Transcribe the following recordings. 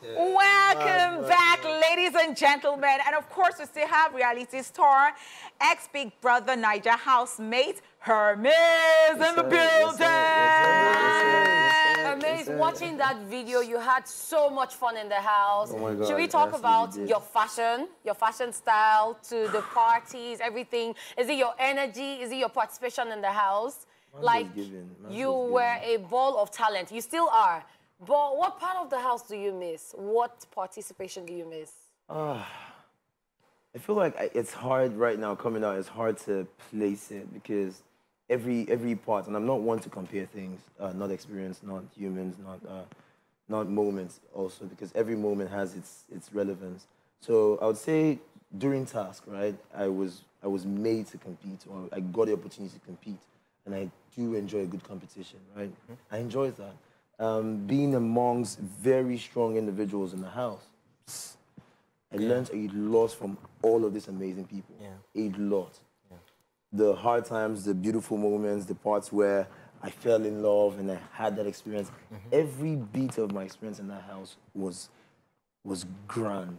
Welcome back, ladies and gentlemen. And of course, we still have reality star, ex-Big Brother Naija housemate, Hermes in the building. Hermes, watching that video, you had so much fun in the house. Oh my God, should we talk about your fashion style to the parties, everything? Is it your energy? Is it your participation in the house? Like, you were a ball of talent. You still are. But what part of the house do you miss? What participation do you miss? I feel like it's hard right now coming out. It's hard to place it because every part, and I'm not one to compare things, not experience, not humans, not moments also, because every moment has its relevance. So I would say during task, right, I was made to compete, or I got the opportunity to compete, and I do enjoy a good competition, right? I enjoy that. Being amongst very strong individuals in the house, I learned a lot from all of these amazing people. A lot. The hard times, the beautiful moments, the parts where I fell in love and I had that experience. Every bit of my experience in that house was grand.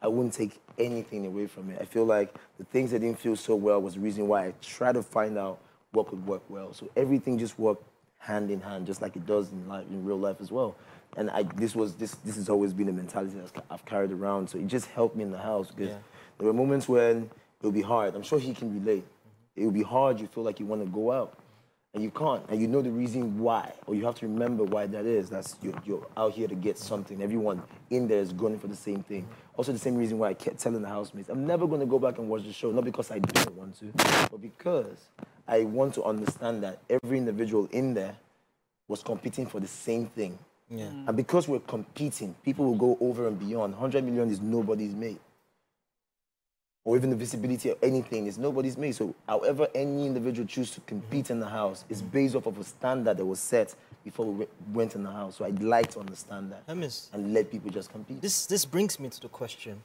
I wouldn't take anything away from it. I feel like the things that didn't feel so well was the reason why I tried to find out what could work well. So everything just worked hand in hand, just like it does in real life as well. And this has always been a mentality that I've carried around. So it just helped me in the house because there were moments when it would be hard. I'm sure he can relate. It would be hard. You feel like you want to go out, and you can't. And you know the reason why, or you have to remember why that is. That's you're out here to get something. Everyone in there is going for the same thing. Also, the same reason why I kept telling the housemates, I'm never going to go back and watch the show, not because I don't want to, but because I want to understand that every individual in there was competing for the same thing. And because we're competing, people will go over and beyond. 100 million is nobody's mate. Or even the visibility of anything is nobody's mate. So however any individual chooses to compete in the house is based off of a standard that was set before we went in the house. So I'd like to understand that and let people just compete. This brings me to the question.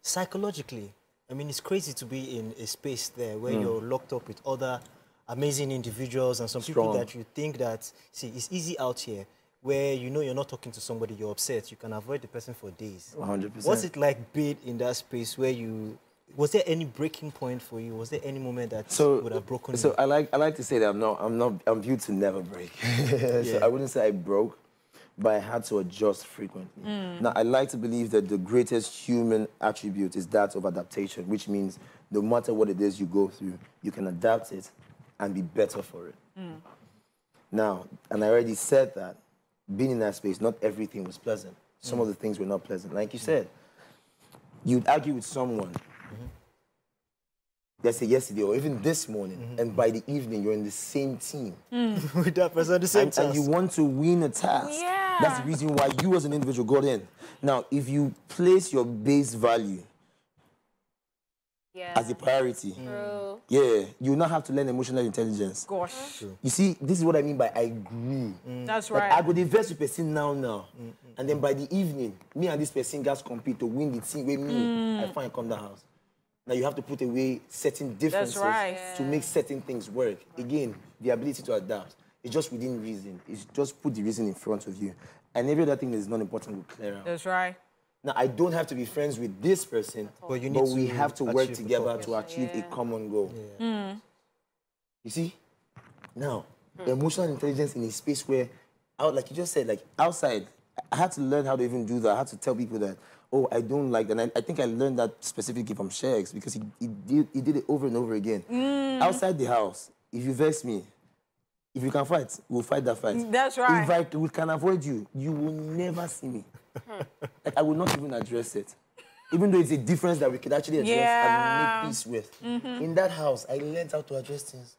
Psychologically, I mean, it's crazy to be in a space there where you're locked up with other amazing individuals and some people that you think that, see, it's easy out here where you know you're not talking to somebody, you're upset, you can avoid the person for days. 100%. What's it like being in that space where you, was there any breaking point for you? Was there any moment that would have broken you? So I like to say that I'm viewed to never break. So I wouldn't say I broke, but I had to adjust frequently. Now, I like to believe that the greatest human attribute is that of adaptation, which means no matter what it is you go through, you can adapt it and be better for it. Now, and I already said that, being in that space, not everything was pleasant. Some of the things were not pleasant. Like you said, you'd argue with someone, let's say yesterday or even this morning, and by the evening, you're in the same team. With that person, the same task. And you want to win a task. That's the reason why you as an individual got in. Now, if you place your base value as a priority, you will not have to learn emotional intelligence. Gosh. You see, this is what I mean by I grew. That's Like, right. I go invest with person now. And then by the evening, me and this person guys compete to win the team with me. I find come the house. Now you have to put away certain differences to make certain things work. Again, the ability to adapt. It's just within reason. It's just put the reason in front of you. And every other thing that is not important will clear out. That's right. Now, I don't have to be friends with this person, but we have to work together to achieve a common goal. You see? Now, emotional intelligence in a space where, like you just said, like outside, I had to learn how to even do that. I had to tell people that, oh, I don't like that. And I think I learned that specifically from Shegs because he did it over and over again. Outside the house, if you vex me, if you can fight, we'll fight that fight. That's right. If we can avoid you, you will never see me. Like, I will not even address it. Even though it's a difference that we could actually address and make peace with. In that house, I learned how to address things.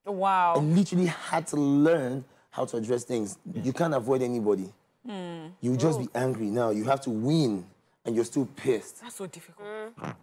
Wow. I literally had to learn how to address things. You can't avoid anybody. You'll just be angry now. You have to win, and you're still pissed. That's so difficult.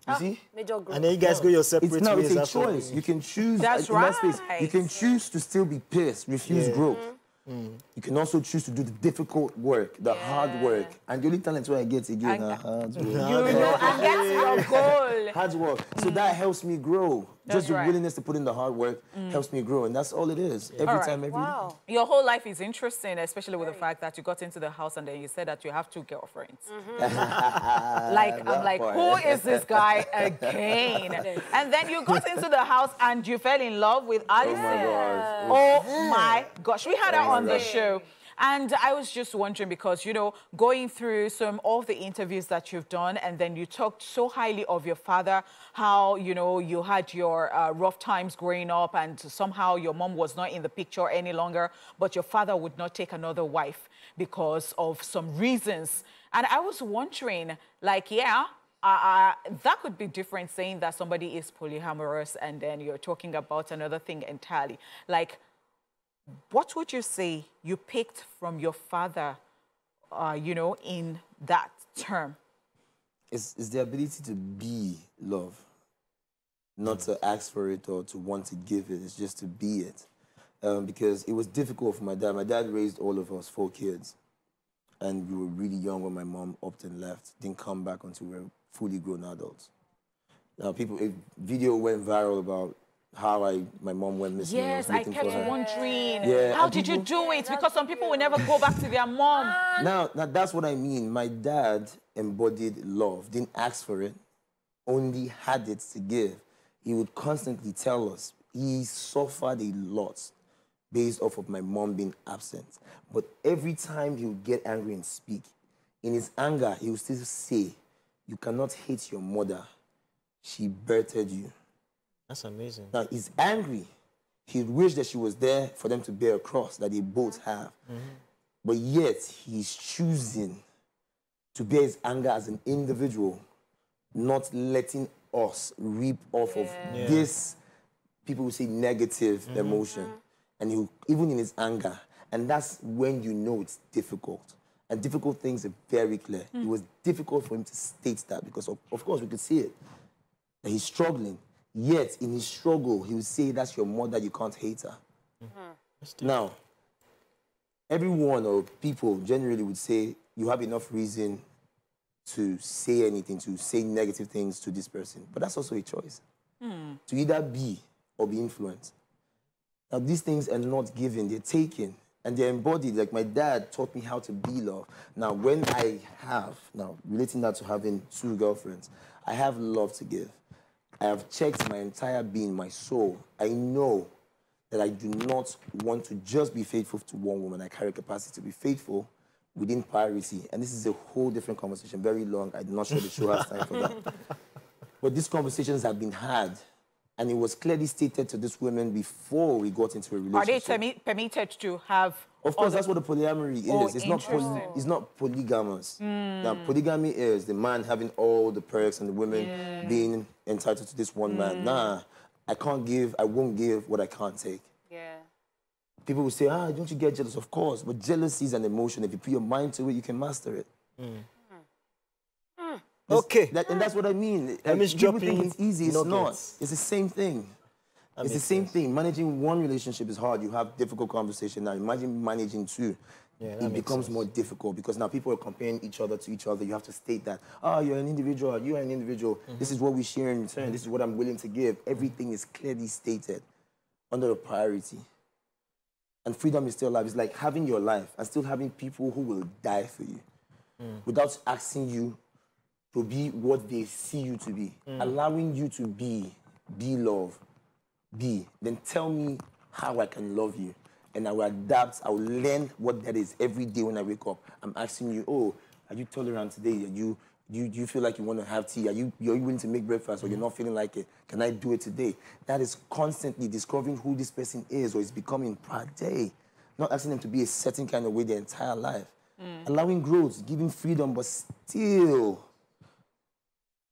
You see? And then you guys go your separate ways. It's a choice. You can choose. That's in that space, you can choose to still be pissed, refuse growth. You can also choose to do the difficult work, the hard work. And the only talent where I get again, hard work. You know, and that's your goal. Hard work. So that helps me grow. Just the willingness to put in the hard work helps me grow, and that's all it is. Every time, every day. Your whole life is interesting, especially with the fact that you got into the house and then you said that you have 2 girlfriends. Like, I'm like, who is this guy again? And then you got into the house and you fell in love with Allysyn. Oh my gosh. We had her on the show. And I was just wondering because, you know, going through some of the interviews that you've done, and then you talked so highly of your father, how, you know, you had your rough times growing up and somehow your mom was not in the picture any longer, but your father would not take another wife because of some reasons. And I was wondering, like, that could be different saying that somebody is polyamorous and then you're talking about another thing entirely. Like, what would you say you picked from your father, you know, in that term? It's the ability to be love, not to ask for it or to want to give it. It's just to be it. Because it was difficult for my dad. My dad raised all of us 4 kids. And we were really young when my mom upped and left. Didn't come back until we were fully grown adults. Now, a video went viral about how my mom went missing. Yes, I kept wondering, how did you do it? Because some people will never go back to their mom. Now, that's what I mean. My dad embodied love, didn't ask for it, only had it to give. He would constantly tell us he suffered a lot based off of my mom being absent. But every time he would get angry and speak, in his anger, he would still say, "You cannot hate your mother. She birthed you." That's amazing. Now, he's angry. He wished that she was there for them to bear a cross that they both have. But yet, he's choosing to bear his anger as an individual, not letting us reap off of this, people would say, negative emotion. And he, even in his anger. And that's when you know it's difficult. And difficult things are very clear. It was difficult for him to state that because, of course, we could see it. That he's struggling. Yet, in his struggle, he would say, "That's your mother, you can't hate her." Now, everyone or people generally would say, you have enough reason to say anything, to say negative things to this person. But that's also a choice. To either be or be influenced. Now, these things are not given, they're taken. And they're embodied. Like, my dad taught me how to be love. Now, when relating that to having 2 girlfriends, I have love to give. I have checked my entire being, my soul. I know that I do not want to just be faithful to one woman. I carry capacity to be faithful within priority. And this is a whole different conversation, very long. I'm not sure the show has time for that. But these conversations have been had, and it was clearly stated to these women before we got into a relationship. Are they permitted to have... Of course, that's what the polyamory is. It's not polygamous. Now, polygamy is the man having all the perks and the women being entitled to this one man. Nah, I won't give what I can't take. People will say, don't you get jealous? Of course, but jealousy is an emotion. If you put your mind to it, you can master it. Okay. And that's what I mean. People think it's easy. It's not. It's the same thing. It's the same thing. Managing one relationship is hard. You have difficult conversation. Now imagine managing 2. It becomes more difficult because now people are comparing each other to each other. You have to state that, you're an individual, you are an individual. This is what we share in return. This is what I'm willing to give. Everything is clearly stated under a priority. And freedom is still alive. It's like having your life and still having people who will die for you without asking you to be what they see you to be. Allowing you to be love. Then tell me how I can love you. And I will adapt, I will learn what that is every day when I wake up. I'm asking you, are you tolerant today? Do you feel like you want to have tea? Are you willing to make breakfast or you're not feeling like it? Can I do it today? That is constantly discovering who this person is or is becoming per day. Not asking them to be a certain kind of way their entire life. Allowing growth, giving freedom, but still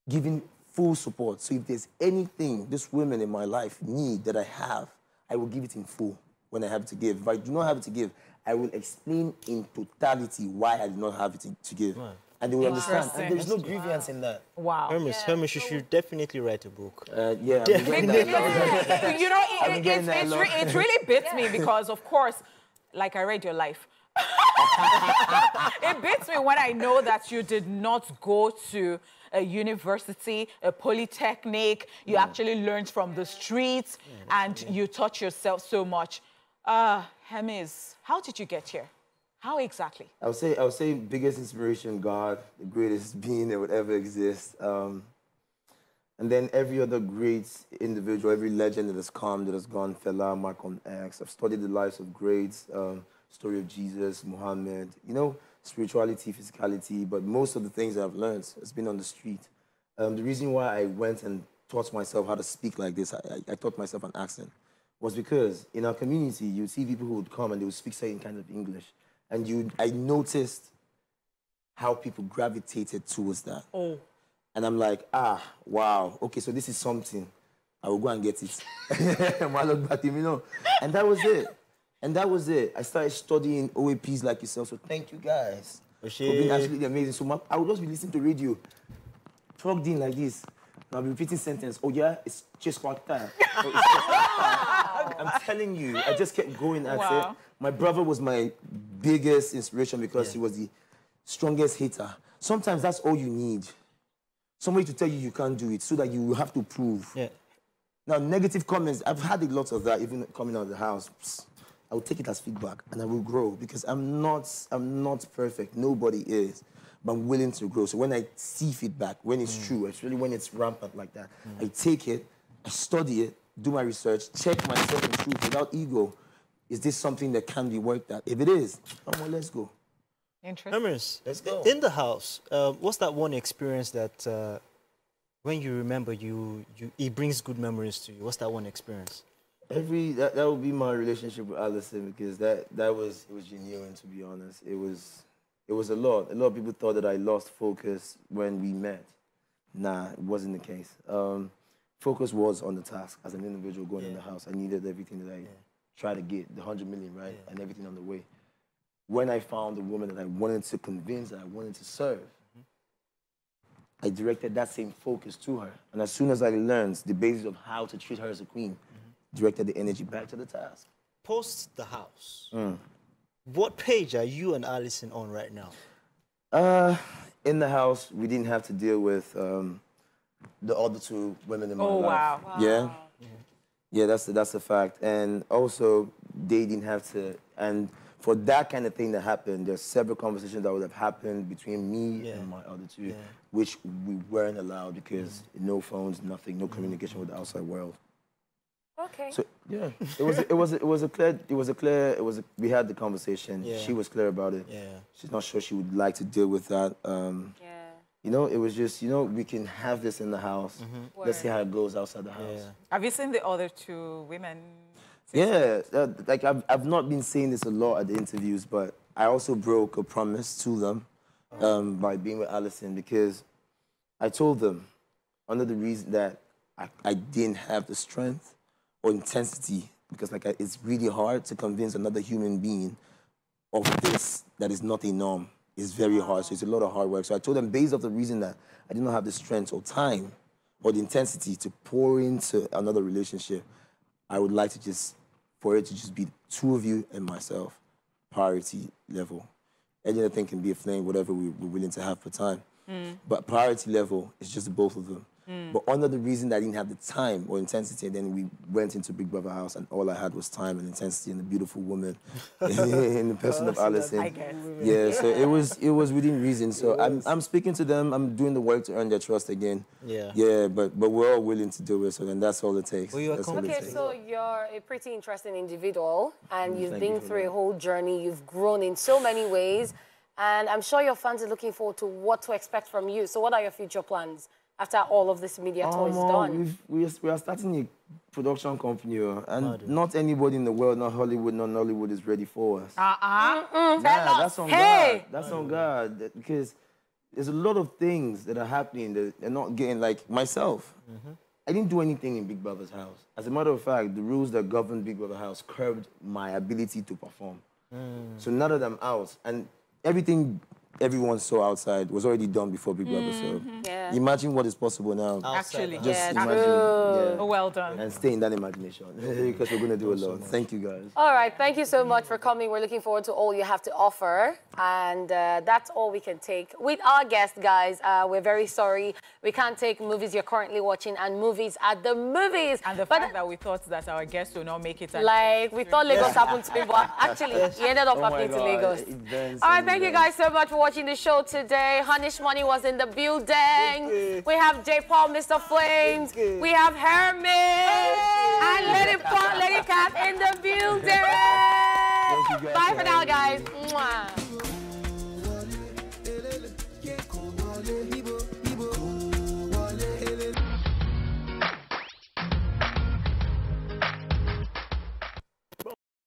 giving full support. So if there's anything these women in my life need that I have, I will give it in full when I have it to give. If I do not have it to give, I will explain in totality why I do not have it to give. And they will understand. And there's no grievance in that. Wow. Hermes, you should definitely write a book. Yeah, definitely. You know, it really beats me because, of course, like I read your life. It beats me when I know that you did not go to a university, a polytechnic. You actually learned from the streets, and you taught yourself so much. Hermes, how did you get here? How exactly? I would say biggest inspiration, God, the greatest being that would ever exist. And then every other great individual, every legend that has come, that has gone, Fela, Malcolm X. I've studied the lives of greats, story of Jesus, Muhammad, you know, spirituality, physicality, but most of the things that I've learned has been on the street. The reason why I went and taught myself how to speak like this, I taught myself an accent, was because in our community, you'd see people who would come and they would speak certain kind of English. And I noticed how people gravitated towards that. Oh. And I'm like, wow, okay, so this is something. I will go and get it. I look back, you know. And that was it. And that was it. I started studying OAPs like yourself, so thank you guys for being absolutely amazing. So I would just be listening to radio, plugged in like this, and I'll be repeating sentence. Oh yeah, it's just like that. Oh, it's just like that. I'm telling you, I just kept going at it. My brother was my biggest inspiration because he was the strongest hater. Sometimes that's all you need. Somebody to tell you you can't do it so that you have to prove. Yeah. Now, negative comments, I've had a lot of that even coming out of the house. I will take it as feedback and I will grow because I'm not perfect. Nobody is. But I'm willing to grow. So when I see feedback, when it's true, especially when it's rampant like that, I take it, I study it, do my research, check myself in truth without ego. Is this something that can be worked at? If it is, come on, let's go. Interesting. Hermes, let's go. In the house, what's that one experience that when you remember, it brings good memories to you? What's that one experience? That would be my relationship with Allysyn because it was genuine, to be honest. It was a lot. A lot of people thought that I lost focus when we met. Nah, it wasn't the case. Focus was on the task as an individual going in the house. I needed everything that I tried to get, the 100 million, right? And everything on the way. When I found a woman that I wanted to convince, that I wanted to serve, I directed that same focus to her. And as soon as I learned the basis of how to treat her as a queen, directed the energy back to the task. Post the house, what page are you and Allysyn on right now? In the house, we didn't have to deal with the other two women in my life. Oh, wow. Yeah? Yeah, that's a fact. And also, they didn't have to, and for that kind of thing to happen, there's several conversations that would have happened between me and my other two, which we weren't allowed because no phones, nothing, no communication with the outside world. Okay. So yeah, we had the conversation. Yeah. She was clear about it. Yeah. She's not sure she would like to deal with that. You know, it was just, you know, we can have this in the house. Let's see how it goes outside the house. Yeah. Have you seen the other two women? Yeah, like I've not been saying this a lot at the interviews, but I also broke a promise to them by being with Allysyn because I told them under the reason that I didn't have the strength or intensity, because like it's really hard to convince another human being of this that is not a norm. It's very hard, so it's a lot of hard work. So I told them based off the reason that I did not have the strength or time or the intensity to pour into another relationship, I would like to for it to just be the two of you and myself, priority level. Any other thing can be a flame, whatever we're willing to have for time. But priority level is just both of them. But under the reason that I didn't have the time or intensity, and then we went into Big Brother house, and all I had was time and intensity and a beautiful woman in the person of Allysyn. I guess. Yeah, so it was within reason. So I'm speaking to them. I'm doing the work to earn their trust again. Yeah. Yeah, but we're all willing to do it. So then that's all it takes. Okay, so you're a pretty interesting individual, and you've been through a whole journey. You've grown in so many ways, and I'm sure your fans are looking forward to what to expect from you. So what are your future plans after all of this media tour is done? We are starting a production company, and not anybody in the world, not Hollywood, not Nollywood, is ready for us. That's on God. That's on God. Because there's a lot of things that are happening that they're not getting, like myself. I didn't do anything in Big Brother's house. As a matter of fact, the rules that govern Big Brother house curbed my ability to perform. So now that I'm out, and everything everyone saw outside was already done before Big Brother, so imagine what is possible now. Actually, just imagine. Yeah. Oh, well done. And stay in that imagination because we're going to do a lot. Thank you, guys. All right, thank you so much for coming. We're looking forward to all you have to offer. And that's all we can take. With our guest, guys, we're very sorry. We can't take movies you're currently watching and movies at the movies. And the fact that we thought that our guests will not make it. Like, we thought Lagos happened to me, but actually, he ended up happening to Lagos. All right, thank you guys so much for watching the show today. Hanish Money was in the building. We have J. Paul, Mr. Flames. We have Hermes. And Lady Cat in the building. Bye for now, guys. Mwah.